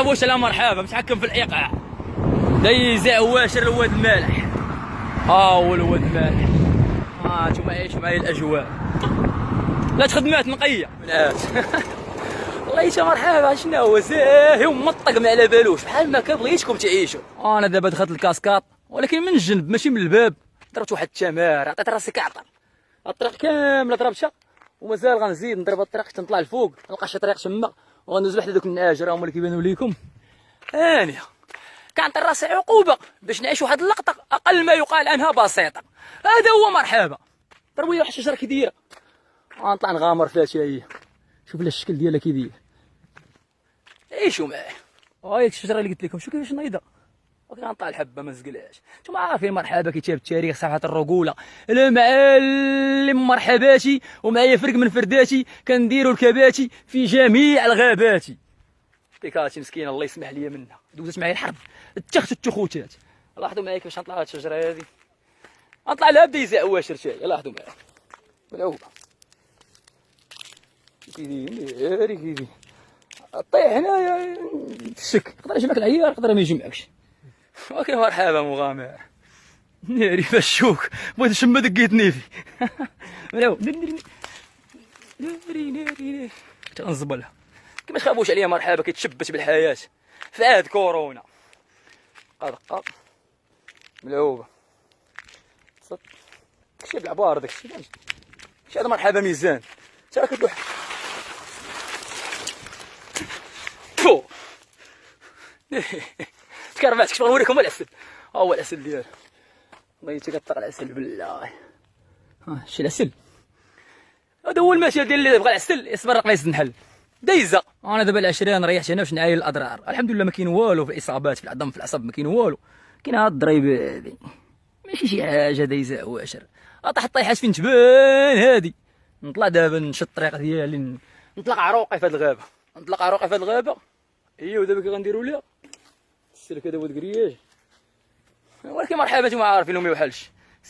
تخافوش لا مرحبا متحكم في الايقاع. دايز واشر الواد المالح. هو الواد المالح. نتوما عايشوا معايا الاجواء. لا تخدمات نقيه من عاد. والله يا مرحبا شنو هو زاهي ومطق ما على بالوش بحال ما كبغيتكم تعيشوا. انا دابا دخلت الكاسكاط ولكن من الجنب ماشي من الباب. ضربت واحد التمار عطيت راسي كعطر. الطريق كامله ضربتها ومازال غنزيد نضرب الطريق حتى نطلع الفوق نلقى شي طريق تما وغندوز بحال دوك النعاج راهم اللي كيبانوا ليكم. هانيه كنعطي راسي عقوبه باش نعيش واحد اللقطه اقل ما يقال عنها بسيطه. هذا هو مرحبا. ضربوا لي واحد الشجره كي دايره غنطلع نغامر فيها حتى هي. شوف لها الشكل ديالها كي داير. عيشوا معايا. هاي الشجره اللي قلت لكم شوف كيفاش نايضه. غنطلع الحبه ما نزقلهاش. نتوما عارفين مرحبا كتاب التاريخ صفحه الرجوله. المعلم مرحباتي ومعايا فرق من فرداتي كنديروا الكباتي في جميع الغابات. بيكاتي مسكينه الله يسمح لي منها دوزت معايا الحرب اتخذت التخوتات. لاحظوا معايا كيفاش نطلع هاد الشجره هذه. نطلع لها بدا يزعق واشر شاي. لاحظوا معايا ملعوبه كيدير كيدير طيح هنايا في السك. يقدر يجمعك العيار يقدر ما يجمعكش. ولكن مرحبا مغامر ناري فشوك بغيت نشم دقيتني في. ملعوب ناري تنزبلها. ما تخافوش عليا مرحبا كيتشبت بالحياه في عهد كورونا. دقه ملعوبه صد كشي بالعبار داكشي شي هذا مرحبا ميزان تا كتلوح. فو تكرمات كيفاش نوريكم العسل. ها هو العسل ديالو. والله حتى كطق العسل بالله. شي العسل هذا هو المثل ديال اللي بغى العسل يصبر ما يزيد نحل. دايزه انا دابا العشرين ريحت هنا باش نعاين الاضرار. الحمد لله ما كاين والو في الاصابات في العظم في العصب ما كاين والو. كاين هاد الضريبه هادي ماشي شي حاجه دايزه واشر. طاح الطيحات فين تبان هادي. نطلع دابا نشد الطريق ديالي نطلق عروقي في هاد الغابه. نطلق عروقي في هاد الغابه. ايوا دابا كي غنديروا ليها السلك هذا هو الكرياج. ولكن مرحبا نتوما عارفين ما يوحلش.